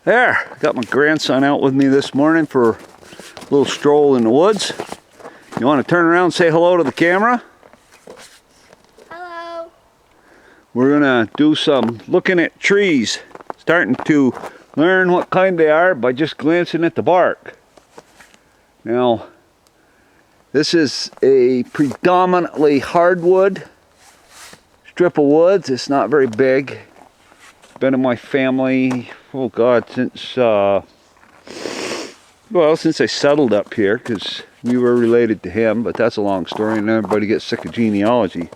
There, got my grandson out with me this morning for a little stroll in the woods. You want to turn around and say hello to the camera? Hello. We're going to do some looking at trees, starting to learn what kind they are by just glancing at the bark. Now, this is a predominantly hardwood strip of woods. It's not very big. Been in my family, oh God, since since I settled up here, because we were related to him, but that's a long story and everybody gets sick of genealogy.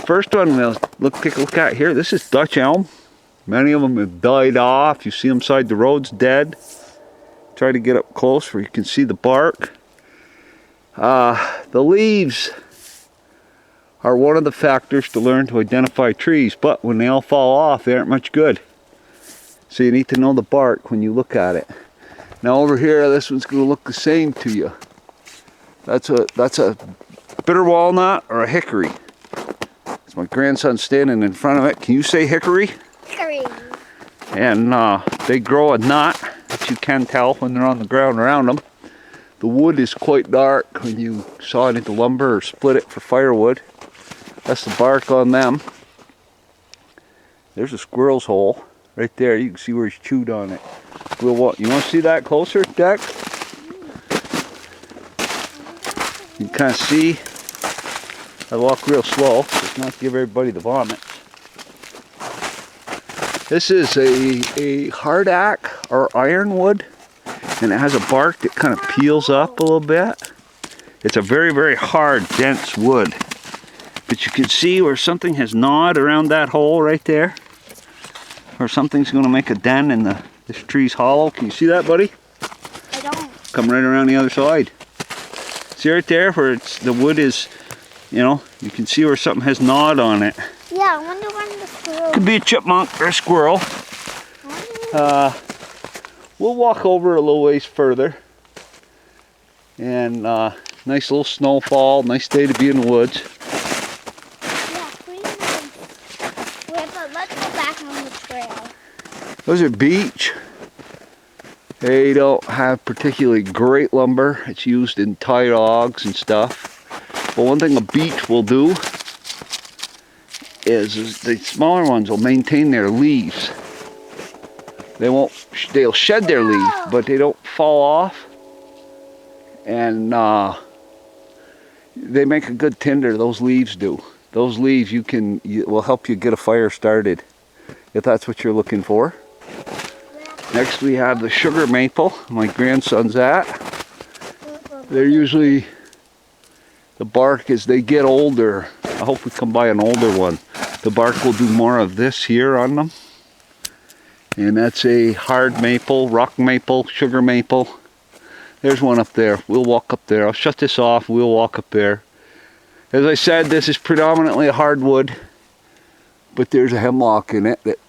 First one we'll take a look at here, this is Dutch elm. Many of them have died off. You see them side the roads dead. Try to get up close where you can see the bark. The leaves are one of the factors to learn to identify trees, but when they all fall off, they aren't much good. So you need to know the bark when you look at it. Now over here, this one's going to look the same to you. That's a bitter walnut or a hickory. It's my grandson standing in front of it. Can you say hickory? Hickory. And they grow a nut that you can tell when they're on the ground around them. The wood is quite dark when you saw it into lumber or split it for firewood. That's the bark on them. There's a squirrel's hole right there. You can see where he's chewed on it. You want to see that closer, Deck? You can kind of see. I walk real slow, just not to give everybody the vomit. This is a hardack or ironwood, and it has a bark that kind of peels up a little bit. It's a very, very hard, dense wood. But you can see where something has gnawed around that hole right there. Or something's going to make a dent in this tree's hollow. Can you see that, buddy? I don't. Come right around the other side. See right there where the wood is, you can see where something has gnawed on it. Yeah, I wonder when the squirrel... Could be a chipmunk or a squirrel. We'll walk over a little ways further. And nice little snowfall, nice day to be in the woods. Let's go back on the trail. Those are beech. They don't have particularly great lumber. It's used in tie dogs and stuff. But one thing a beech will do is the smaller ones will maintain their leaves. They'll shed their leaves, but they don't fall off. And they make a good tinder, those leaves do. Those leaves will help you get a fire started, if that's what you're looking for. Next we have the sugar maple, my grandson's at. They're usually, the bark as they get older, I hope we come by an older one, the bark will do more of this here on them. And that's a hard maple, rock maple, sugar maple. There's one up there. We'll walk up there. I'll shut this off, we'll walk up there. As I said, this is predominantly a hardwood, but there's a hemlock in it that,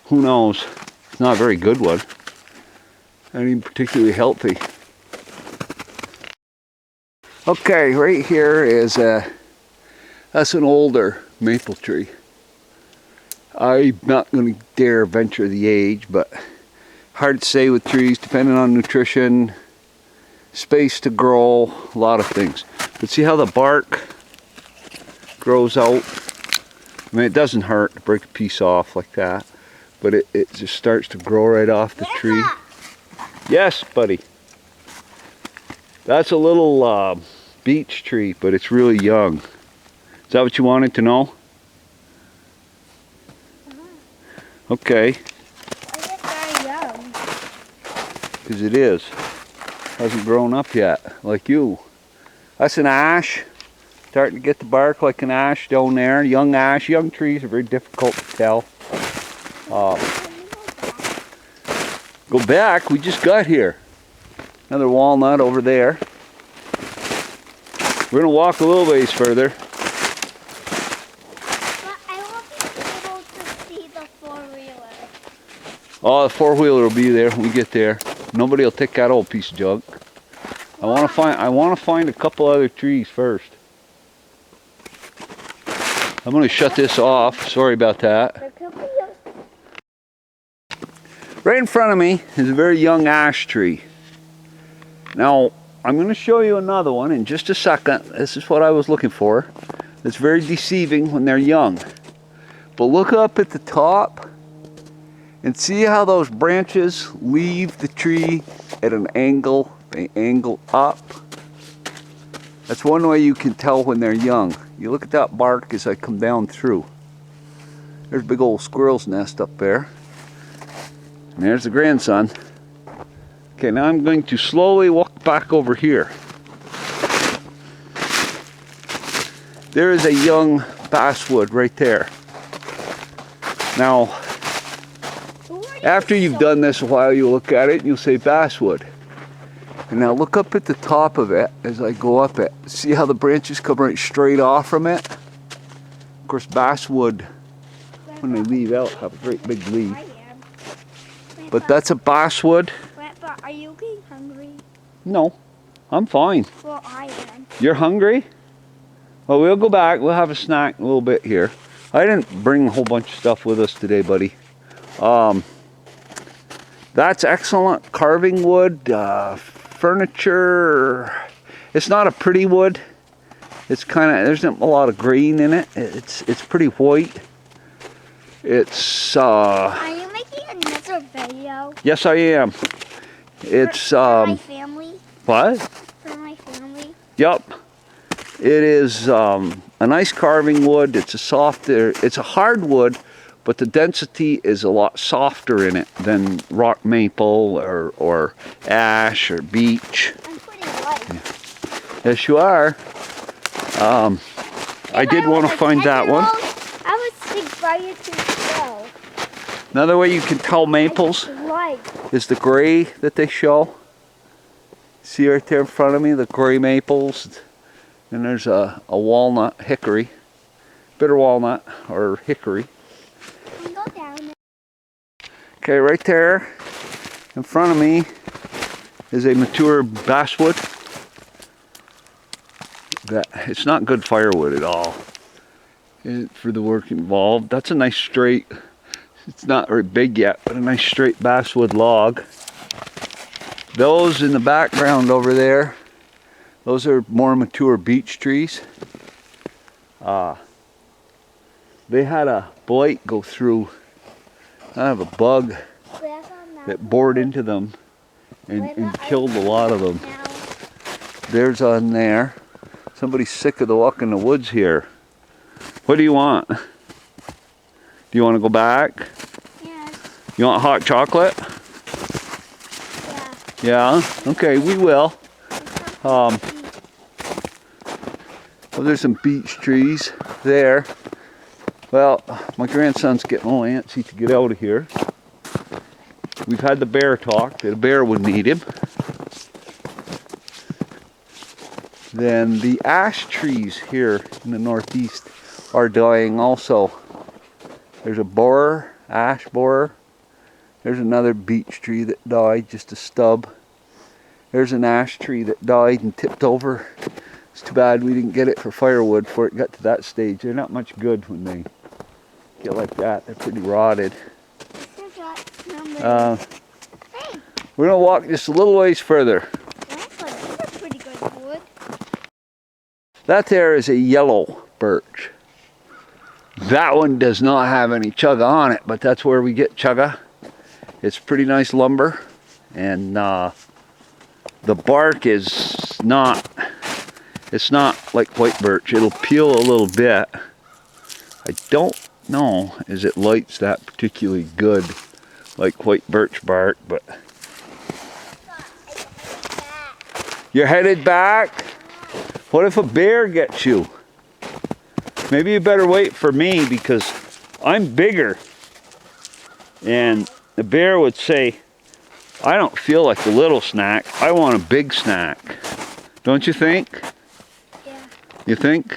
who knows, it's not a very good one. Not even particularly healthy. Okay, right here is that's an older maple tree. I'm not going to dare venture the age, but hard to say with trees, depending on nutrition, space to grow, a lot of things. But see how the bark grows out? I mean, it doesn't hurt to break a piece off like that, but it just starts to grow right off the tree. Yes, buddy. That's a little beech tree, but it's really young. Is that what you wanted to know? Okay. It's very young. Because it is. Hasn't grown up yet, like you. That's an ash. Starting to get the bark like an ash down there. Young ash. Young trees are very difficult to tell. Go back. We just got here. Another walnut over there. We're going to walk a little ways further. But I won't be able to see the four-wheeler. Oh, the four-wheeler will be there when we get there. Nobody will take that old piece of junk. I want to find a couple other trees first. I'm going to shut this off. Sorry about that. There could be Right in front of me is a very young ash tree. Now, I'm going to show you another one in just a second. This is what I was looking for. It's very deceiving when they're young. But look up at the top and see how those branches leave the tree at an angle. They angle up. That's one way you can tell when they're young. You look at that bark as I come down through. There's a big old squirrel's nest up there. And there's the grandson. Okay, now I'm going to slowly walk back over here. There is a young basswood right there. Now, after you've done this a while, you'll look at it and you'll say basswood. And now look up at the top of it as I go up it. See how the branches come right straight off from it? Of course, basswood, when they leave out, have a great big leaf. But that's a basswood. Grandpa, are you getting hungry? No, I'm fine. Well, I am. You're hungry? Well, we'll go back. We'll have a snack in a little bit here. I didn't bring a whole bunch of stuff with us today, buddy. That's excellent carving wood, furniture. It's not a pretty wood. It's kind of, there's not a lot of green in it. It's pretty white. It's Are you making another video? Yes, I am. It's for my family? What? For my family? Yup. It is a nice carving wood. It's a hardwood, but the density is a lot softer in it than rock maple or ash or beech. I'm pretty light. Yes, you are. I did want to find that one. I was sick by it to show. Another way you can tell maples is the gray that they show. See right there in front of me, the gray maples. And there's a walnut, hickory, bitter walnut or hickory. Go down. Okay, right there in front of me is a mature basswood. It's not good firewood at all for the work involved. That's a nice straight, it's not very big yet, but a nice straight basswood log. Those in the background over there, those are more mature beech trees. They had a blight go through, kind of a bug that bored into them and killed a lot of them. There's on there. Somebody's sick of the walk in the woods here. What do you want? Do you want to go back? Yes. You want hot chocolate? Yeah. Yeah? Okay, we will. Well, there's some beech trees there. Well, my grandson's getting a little antsy to get out of here. We've had the bear talk that a bear would need him. Then the ash trees here in the northeast are dying also. There's a borer, ash borer. There's another beech tree that died, just a stub. There's an ash tree that died and tipped over. It's too bad we didn't get it for firewood before it got to that stage. They're not much good when they get like that. They're pretty rotted. We're going to walk just a little ways further. Pretty good wood. That there is a yellow birch. That one does not have any chugga on it, but that's where we get chugga. It's pretty nice lumber, and the bark is not, it's not like white birch. It'll peel a little bit. I don't know as it lights that particularly good like white birch bark, but you're headed back? What if a bear gets you? Maybe you better wait for me because I'm bigger. And the bear would say, I don't feel like a little snack. I want a big snack. Don't you think? Yeah. You think?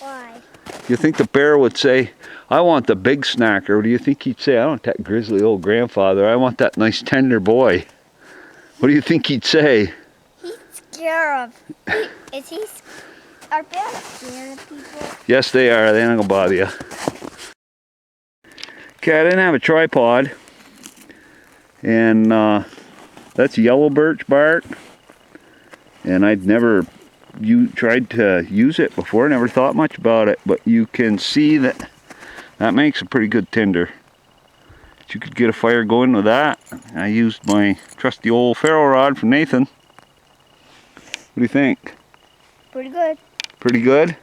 Why? You think the bear would say, I want the big snack? Or do you think he'd say, I want that grizzly old grandfather. I want that nice tender boy. What do you think he'd say? He's scared of. Is he? Are bears scared of people? Yes, they are. They ain't gonna bother you. Okay, I didn't have a tripod. And that's yellow birch bark. And I'd never tried to use it before, never thought much about it, but you can see that that makes a pretty good tinder. You could get a fire going with that. I used my trusty old ferro rod from Nathan. What do you think? Pretty good. Pretty good?